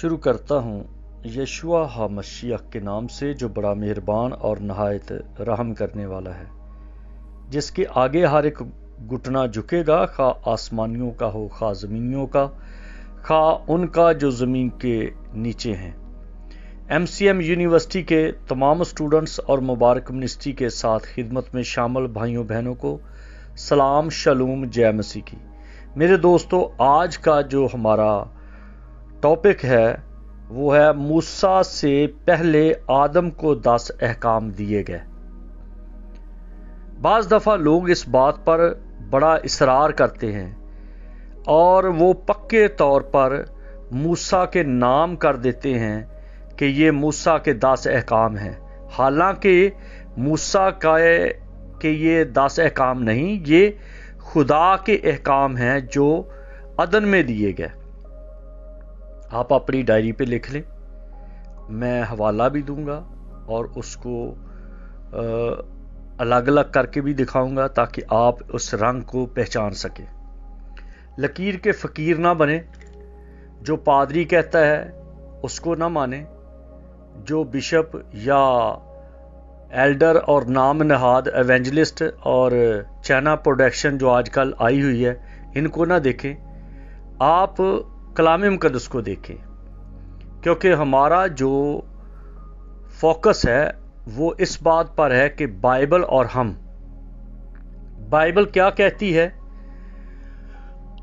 شروع کرتا ہوں یشوع ہا مشیح کے نام سے جو بڑا مہربان اور نہایت رحم کرنے والا ہے، جس کے آگے ہر ایک گھٹنا جھکے گا، خواہ آسمانیوں کا ہو خواہ زمینیوں کا، خواہ ان کا جو زمین کے نیچے ہیں۔ MCM یونیورسٹی کے تمام اسٹوڈنٹس اور مبارک منسٹری کے ساتھ خدمت میں شامل بھائیوں بہنوں کو سلام، شالوم، جے مسیح کی۔ میرے دوستو، آج کا جو ہمارا ٹاپک ہے وہ ہے موسیٰ سے پہلے آدم کو 10 احکام دیے گئے۔ بعض دفعہ لوگ اس بات پر بڑا اصرار کرتے ہیں اور وہ پکے طور پر موسیٰ کے نام کر دیتے ہیں کہ یہ موسیٰ کے 10 احکام ہیں، حالانکہ موسیٰ کا کہ یہ 10 احکام نہیں، یہ خدا کے احکام ہیں جو عدن میں دیے گئے۔ آپ اپنی ڈائری پہ لکھ لیں، میں حوالہ بھی دوں گا اور اس کو الگ الگ کر کے بھی دکھاؤں گا تاکہ آپ اس رنگ کو پہچان سکیں۔ لکیر کے فقیر نہ بنیں، جو پادری کہتا ہے اس کو نہ مانیں، جو بشپ یا ایلڈر اور نام نہاد ایونجلسٹ اور چائنا پروڈکشن جو آج کل آئی ہوئی ہے ان کو نہ دیکھیں، آپ کلام مقدس کو دیکھیں، کیونکہ ہمارا جو فوکس ہے وہ اس بات پر ہے کہ بائبل اور بائبل کیا کہتی ہے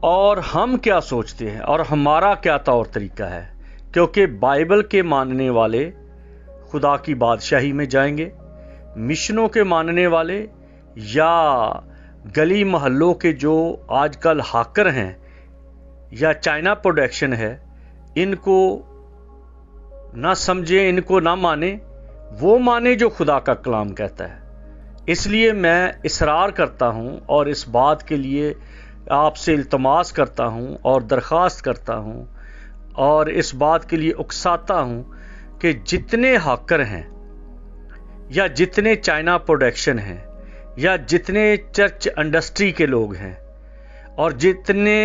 اور ہم کیا سوچتے ہیں اور ہمارا کیا طور طریقہ ہے، کیونکہ بائبل کے ماننے والے خدا کی بادشاہی میں جائیں گے، مشنوں کے ماننے والے یا گلی محلوں کے جو آج کل ہاکر ہیں یا چائنا پروڈکشن ہے، ان کو نہ سمجھیں، ان کو نہ مانیں، وہ مانیں جو خدا کا کلام کہتا ہے۔ اس لیے میں اصرار کرتا ہوں اور اس بات کے لیے آپ سے التماس کرتا ہوں اور درخواست کرتا ہوں اور اس بات کے لیے اکساتا ہوں کہ جتنے ہاکر ہیں یا جتنے چائنا پروڈکشن ہیں یا جتنے چرچ انڈسٹری کے لوگ ہیں اور جتنے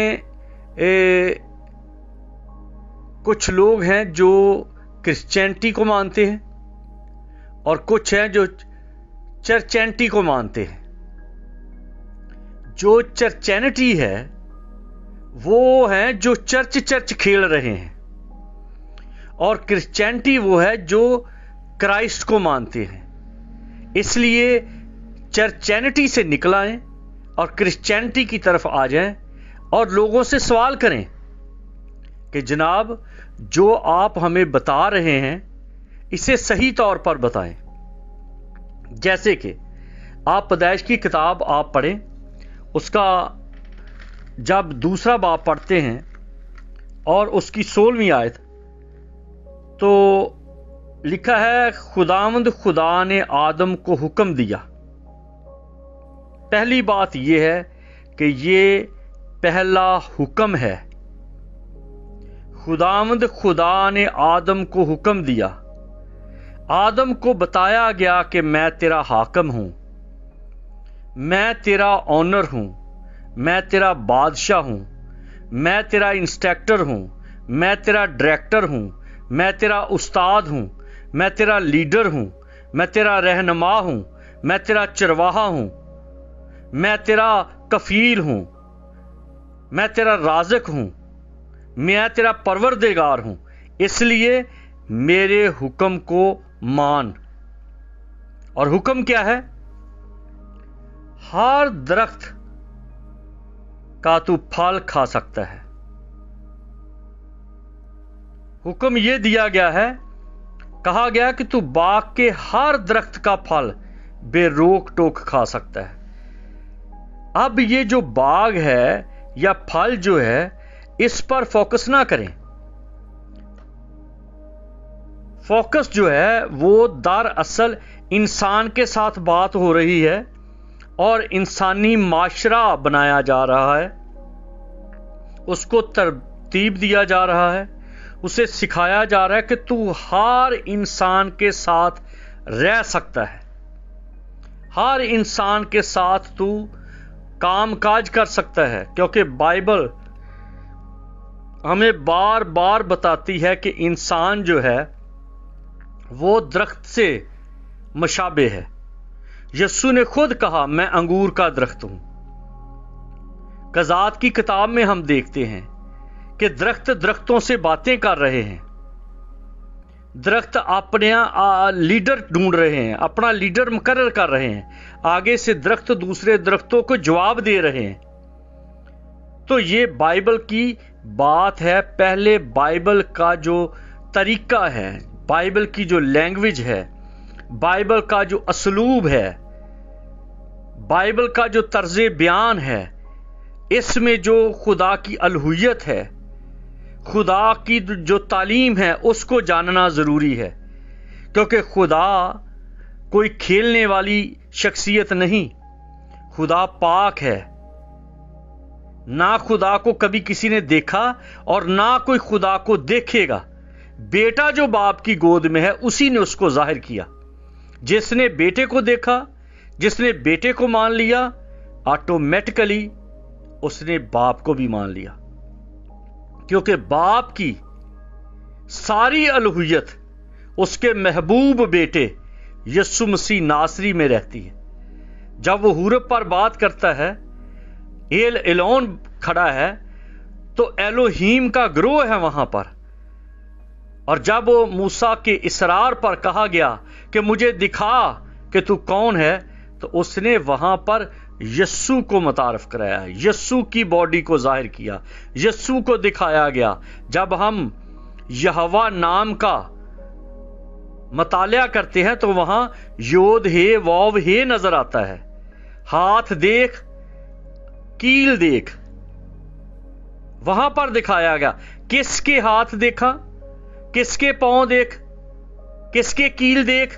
کچھ لوگ ہیں جو کرسچینٹی کو مانتے ہیں اور کچھ ہیں جو چرچینٹی کو مانتے ہیں۔ جو چرچینٹی ہے وہ ہیں جو چرچ کھیل رہے ہیں، اور کرسچینٹی وہ ہے جو کرائسٹ کو مانتے ہیں۔ اس لیے چرچینٹی سے نکل آئیں اور کرسچینٹی کی طرف آ جائیں اور لوگوں سے سوال کریں کہ جناب جو آپ ہمیں بتا رہے ہیں اسے صحیح طور پر بتائیں۔ جیسے کہ آپ پیدائش کی کتاب آپ پڑھیں، اس کا جب 2 باب پڑھتے ہیں اور اس کی 16ویں آیت، تو لکھا ہے خداوند خدا نے آدم کو حکم دیا۔ پہلی بات یہ ہے کہ یہ پہلا حکم ہے۔ خداوند خدا نے آدم کو حکم دیا، آدم کو بتایا گیا کہ میں تیرا حاکم ہوں، میں تیرا آنر ہوں، میں تیرا بادشاہ ہوں، میں تیرا انسٹرکٹر ہوں، میں تیرا ڈائریکٹر ہوں، میں تیرا استاد ہوں، میں تیرا لیڈر ہوں، میں تیرا رہنما ہوں، میں تیرا چرواہا ہوں، میں تیرا کفیل ہوں، میں تیرا رازق ہوں، میں تیرا پروردگار ہوں، اس لیے میرے حکم کو مان۔ اور حکم کیا ہے؟ ہر درخت کا تو پھل کھا سکتا ہے۔ حکم یہ دیا گیا ہے، کہا گیا کہ تو باغ کے ہر درخت کا پھل بے روک ٹوک کھا سکتا ہے۔ اب یہ جو باغ ہے یا پھل جو ہے اس پر فوکس نہ کریں۔ فوکس جو ہے وہ دراصل انسان کے ساتھ بات ہو رہی ہے اور انسانی معاشرہ بنایا جا رہا ہے، اس کو ترتیب دیا جا رہا ہے، اسے سکھایا جا رہا ہے کہ تو ہر انسان کے ساتھ رہ سکتا ہے، ہر انسان کے ساتھ تو کام کاج کر سکتا ہے، کیونکہ بائبل ہمیں بار بار بتاتی ہے کہ انسان جو ہے وہ درخت سے مشابہ ہے۔ یسوع نے خود کہا میں انگور کا درخت ہوں۔ قضات کی کتاب میں ہم دیکھتے ہیں کہ درخت درختوں سے باتیں کر رہے ہیں، درخت اپنے لیڈر ڈھونڈ رہے ہیں، اپنا لیڈر مقرر کر رہے ہیں، آگے سے درخت دوسرے درختوں کو جواب دے رہے ہیں۔ تو یہ بائبل کی بات ہے۔ پہلے بائبل کا جو طریقہ ہے، بائبل کی جو لینگویج ہے، بائبل کا جو اسلوب ہے، بائبل کا جو طرز بیان ہے، اس میں جو خدا کی الوہیت ہے، خدا کی جو تعلیم ہے، اس کو جاننا ضروری ہے، کیونکہ خدا کوئی کھیلنے والی شخصیت نہیں، خدا پاک ہے۔ نہ خدا کو کبھی کسی نے دیکھا اور نہ کوئی خدا کو دیکھے گا۔ بیٹا جو باپ کی گود میں ہے اسی نے اس کو ظاہر کیا۔ جس نے بیٹے کو دیکھا، جس نے بیٹے کو مان لیا، آٹومیٹکلی اس نے باپ کو بھی مان لیا، کیونکہ باپ کی ساری الوہیت اس کے محبوب بیٹے یسوع مسیح ناصری میں رہتی ہے۔ جب وہ حورب پر بات کرتا ہے، ایل ایلون کھڑا ہے، تو ایلوہیم کا گروہ ہے وہاں پر۔ اور جب وہ موسیٰ کے اصرار پر کہا گیا کہ مجھے دکھا کہ تو کون ہے، تو اس نے وہاں پر یسوع کو متعارف کرایا، یسوع کی باڈی کو ظاہر کیا، یسوع کو دکھایا گیا۔ جب ہم یہوہ نام کا مطالعہ کرتے ہیں تو وہاں یود ہے واو ہے نظر آتا ہے۔ ہاتھ دیکھ، کیل دیکھ، وہاں پر دکھایا گیا۔ کس کے ہاتھ دیکھا، کس کے پاؤں دیکھ، کس کے کیل دیکھ،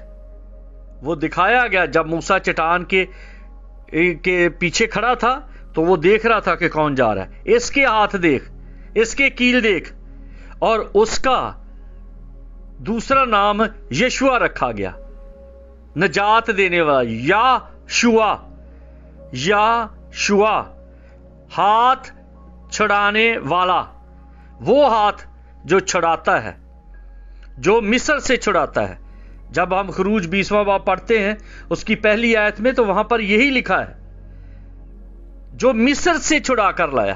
وہ دکھایا گیا۔ جب موسیٰ چٹان کے پیچھے کھڑا تھا تو وہ دیکھ رہا تھا کہ کون جا رہا ہے۔ اس کے ہاتھ دیکھ، اس کے کیل دیکھ، اور اس کا دوسرا نام یشوع رکھا گیا، نجات دینے والا، یا شوا، ہاتھ چھڑانے والا، وہ ہاتھ جو چھڑاتا ہے، جو مصر سے چھڑاتا ہے۔ جب ہم خروج 20واں باب پڑھتے ہیں اس کی پہلی آیت میں، تو وہاں پر یہی لکھا ہے، جو مصر سے چھڑا کر لایا۔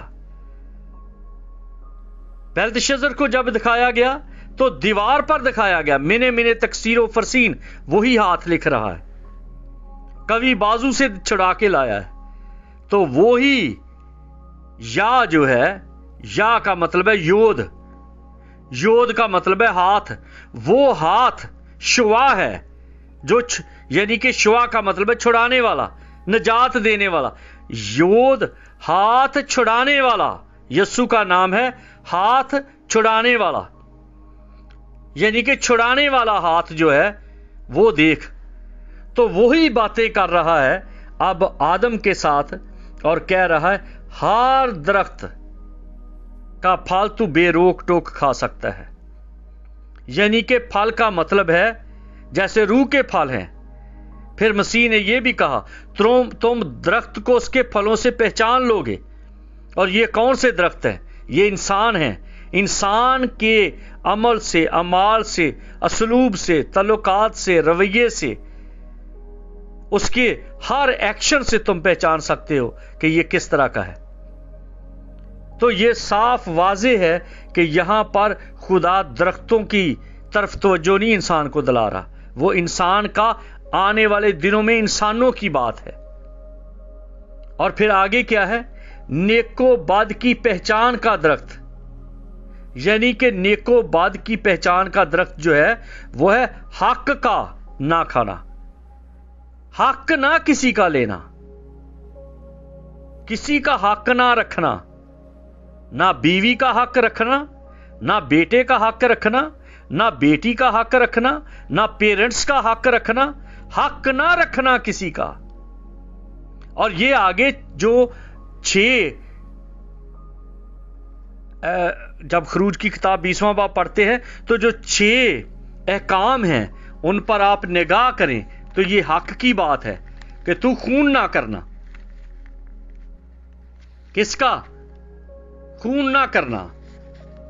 بیلتشزر کو جب دکھایا گیا تو دیوار پر دکھایا گیا، منے تکسیر و فرسین، وہی ہاتھ لکھ رہا ہے، کبھی بازو سے چھڑا کے لایا ہے۔ تو وہی یا جو ہے، یا کا مطلب ہے یود، یود کا مطلب ہے ہاتھ، وہ ہاتھ شوا ہے، جو یعنی کہ شوا کا مطلب ہے چھڑانے والا، نجات دینے والا۔ یود ہاتھ چھڑانے والا، یسوع کا نام ہے ہاتھ چھڑانے والا، یعنی کہ چھڑانے والا ہاتھ جو ہے وہ دیکھ۔ تو وہی باتیں کر رہا ہے اب آدم کے ساتھ، اور کہہ رہا ہے ہر درخت کا پھل تو بے روک ٹوک کھا سکتا ہے، یعنی کہ پھل کا مطلب ہے جیسے روح کے پھل ہیں۔ پھر مسیح نے یہ بھی کہا تم درخت کو اس کے پھلوں سے پہچان لو گے۔ اور یہ کون سے درخت ہیں؟ یہ انسان ہیں۔ انسان کے عمل سے، اعمال سے، اسلوب سے، تعلقات سے، رویے سے، اس کے ہر ایکشن سے تم پہچان سکتے ہو کہ یہ کس طرح کا ہے۔ تو یہ صاف واضح ہے کہ یہاں پر خدا درختوں کی طرف توجہ نہیں انسان کو دلا رہا، وہ انسان کا آنے والے دنوں میں انسانوں کی بات ہے۔ اور پھر آگے کیا ہے؟ نیک و بد کی پہچان کا درخت، یعنی کہ نیک و بد کی پہچان کا درخت جو ہے وہ ہے حق کا نہ کھانا، حق نہ کسی کا لینا، کسی کا حق نہ رکھنا، نہ بیوی کا حق رکھنا، نہ بیٹے کا حق رکھنا، نہ بیٹی کا حق رکھنا، نہ پیرنٹس کا حق رکھنا، حق نہ رکھنا کسی کا۔ اور یہ آگے جو 6 جب خروج کی کتاب 20واں باب پڑھتے ہیں تو جو 6 احکام ہیں ان پر آپ نگاہ کریں تو یہ حق کی بات ہے کہ تو خون نہ کرنا۔ کس کا؟ خون نہ کرنا،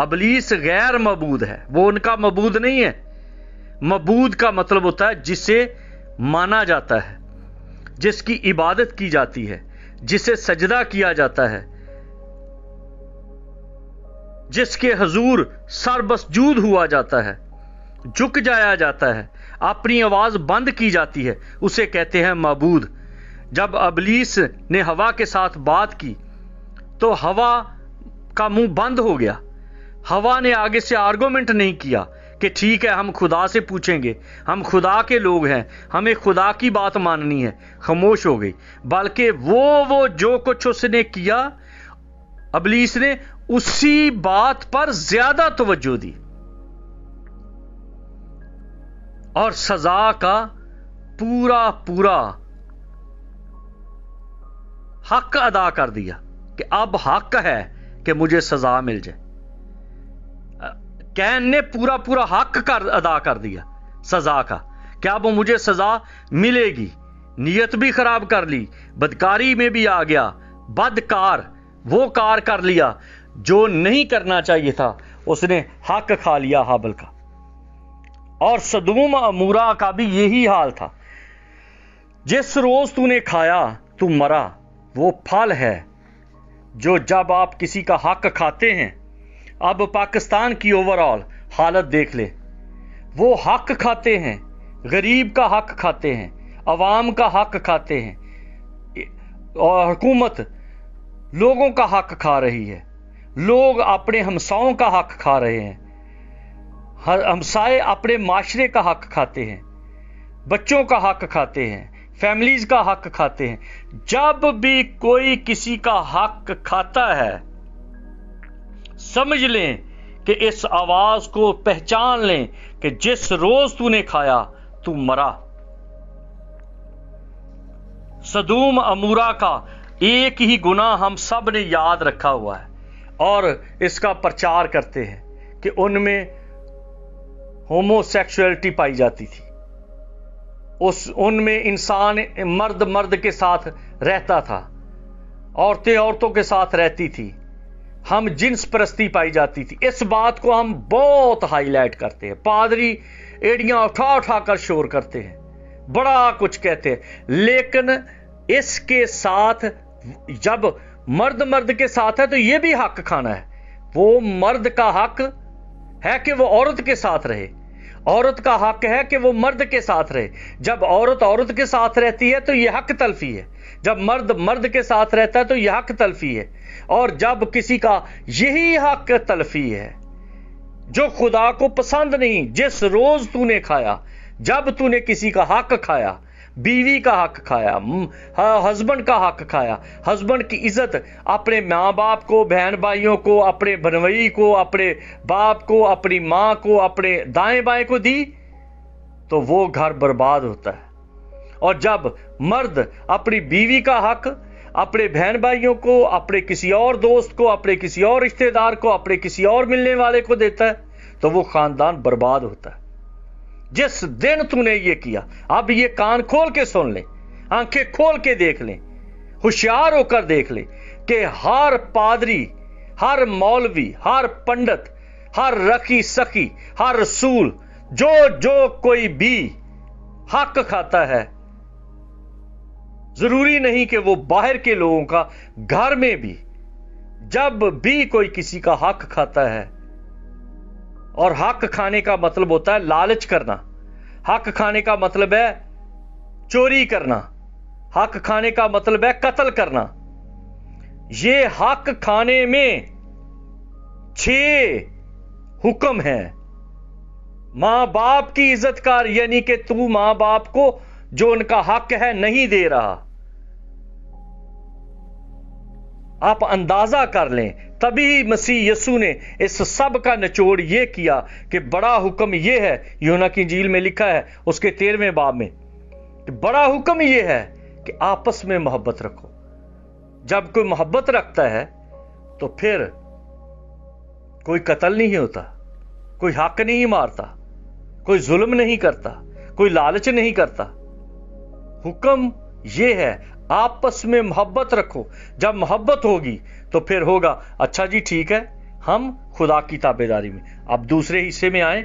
ابلیس غیر معبود ہے، وہ ان کا معبود نہیں ہے۔ معبود کا مطلب ہوتا ہے جسے مانا جاتا ہے، جس کی عبادت کی جاتی ہے، جسے سجدہ کیا جاتا ہے، جس کے حضور سر مسجود ہوا جاتا ہے، جھک جایا جاتا ہے، اپنی آواز بند کی جاتی ہے، اسے کہتے ہیں معبود۔ جب ابلیس نے ہوا کے ساتھ بات کی تو ہوا کا منہ بند ہو گیا۔ ہوا نے آگے سے آرگومنٹ نہیں کیا کہ ٹھیک ہے ہم خدا سے پوچھیں گے، ہم خدا کے لوگ ہیں، ہمیں خدا کی بات ماننی ہے، خاموش ہو گئی۔ بلکہ وہ جو کچھ اس نے کیا، ابلیس نے اسی بات پر زیادہ توجہ دی اور سزا کا پورا حق ادا کر دیا کہ اب حق ہے کہ مجھے سزا مل جائے۔ کین نے پورا حق ادا کر دیا سزا کا کہ اب مجھے سزا ملے گی۔ نیت بھی خراب کر لی، بدکاری میں بھی آ گیا، بدکار وہ کار کر لیا جو نہیں کرنا چاہیے تھا، اس نے حق کھا لیا ہابل کا۔ اور سدوم عمورہ کا بھی یہی حال تھا۔ جس روز تو نے کھایا تو مرا، وہ پھل ہے جو جب آپ کسی کا حق کھاتے ہیں۔ اب پاکستان کی اوورآل حالت دیکھ لیں، وہ حق کھاتے ہیں، غریب کا حق کھاتے ہیں، عوام کا حق کھاتے ہیں، اور حکومت لوگوں کا حق کھا رہی ہے، لوگ اپنے ہمساؤں کا حق کھا رہے ہیں، ہمسائے اپنے معاشرے کا حق کھاتے ہیں، بچوں کا حق کھاتے ہیں، فیملیز کا حق کھاتے ہیں۔ جب بھی کوئی کسی کا حق کھاتا ہے، سمجھ لیں کہ اس آواز کو پہچان لیں کہ جس روز تو نے کھایا تو مرا۔ سدوم عمورہ کا ایک ہی گناہ ہم سب نے یاد رکھا ہوا ہے اور اس کا پرچار کرتے ہیں کہ ان میں ہومو سیکشولیٹی پائی جاتی تھی، ان میں انسان مرد کے ساتھ رہتا تھا، عورتیں عورتوں کے ساتھ رہتی تھی، ہم جنس پرستی پائی جاتی تھی۔ اس بات کو ہم بہت ہائی لائٹ کرتے ہیں، پادری ایڑیاں اٹھا کر شور کرتے ہیں، بڑا کچھ کہتے ہیں، لیکن اس کے ساتھ جب مرد کے ساتھ ہے تو یہ بھی حق کھانا ہے۔ وہ مرد کا حق ہے کہ وہ عورت کے ساتھ رہے، عورت کا حق ہے کہ وہ مرد کے ساتھ رہے۔ جب عورت کے ساتھ رہتی ہے تو یہ حق تلفی ہے، جب مرد کے ساتھ رہتا ہے تو یہ حق تلفی ہے، اور جب کسی کا یہی حق تلفی ہے جو خدا کو پسند نہیں۔ جس روز تو نے کھایا، جب تو نے کسی کا حق کھایا، بیوی کا حق کھایا، ہسبینڈ کا حق کھایا، ہسبینڈ کی عزت اپنے ماں باپ کو، بہن بھائیوں کو، اپنے بنوئی کو، اپنے باپ کو، اپنی ماں کو، اپنے دائیں بائیں کو دی، تو وہ گھر برباد ہوتا ہے۔ اور جب مرد اپنی بیوی کا حق اپنے بہن بھائیوں کو، اپنے کسی اور دوست کو، اپنے کسی اور رشتہ دار کو، اپنے کسی اور ملنے والے کو دیتا ہے تو وہ خاندان برباد ہوتا ہے۔ جس دن تو نے یہ کیا، اب یہ کان کھول کے سن لیں، آنکھیں کھول کے دیکھ لیں، ہوشیار ہو کر دیکھ لیں کہ ہر پادری، ہر مولوی، ہر پنڈت، ہر رقی سخی، ہر رسول، جو کوئی بھی حق کھاتا ہے، ضروری نہیں کہ وہ باہر کے لوگوں کا، گھر میں بھی جب بھی کوئی کسی کا حق کھاتا ہے، اور حق کھانے کا مطلب ہوتا ہے لالچ کرنا، حق کھانے کا مطلب ہے چوری کرنا، حق کھانے کا مطلب ہے قتل کرنا۔ یہ حق کھانے میں 6 حکم ہیں۔ ماں باپ کی عزت کر، یعنی کہ تو ماں باپ کو جو ان کا حق ہے نہیں دے رہا۔ آپ اندازہ کر لیں، تبھی مسیح یسوع نے اس سب کا نچوڑ یہ کیا کہ بڑا حکم یہ ہے، یوحنا کی انجیل میں لکھا ہے اس کے 13ویں باب میں، کہ بڑا حکم یہ ہے کہ آپس میں محبت رکھو۔ جب کوئی محبت رکھتا ہے تو پھر کوئی قتل نہیں ہوتا، کوئی حق نہیں مارتا، کوئی ظلم نہیں کرتا، کوئی لالچ نہیں کرتا۔ حکم یہ ہے آپس میں محبت رکھو۔ جب محبت ہوگی تو پھر ہوگا اچھا جی ٹھیک ہے، ہم خدا کی تابعداری میں. اب دوسرے حصے میں آئیں